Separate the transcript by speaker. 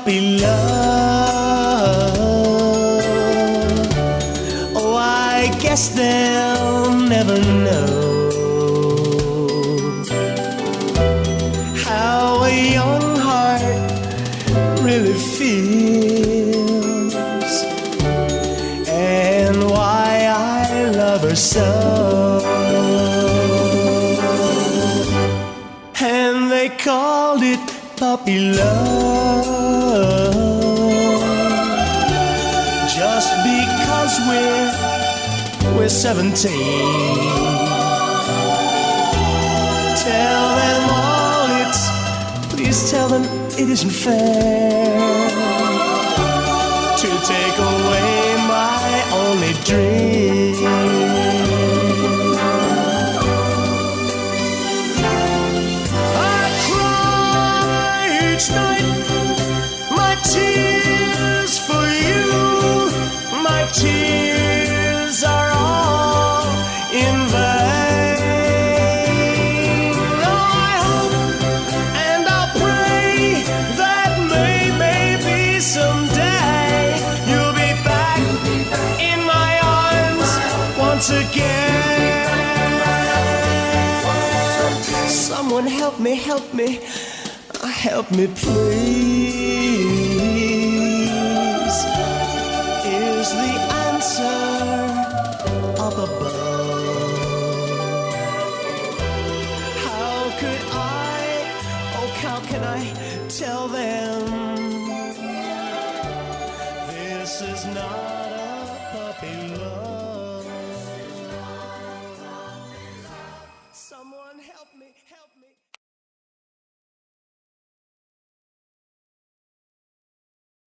Speaker 1: puppy love. Oh, I guess they'll never know how a young heart really feels, and why I love her so. And they called it puppy love, just because we're 17. Tell them all please tell them it isn't fair to take away my only dream. Night, my tears for you, my tears are all in vain. Oh, I hope and I'll pray that maybe someday you'll be back in my arms once again. Someone help me, help me. Help me, please. Is the answer up above? How could how can I tell them this is not a puppy love? Someone help me, help me.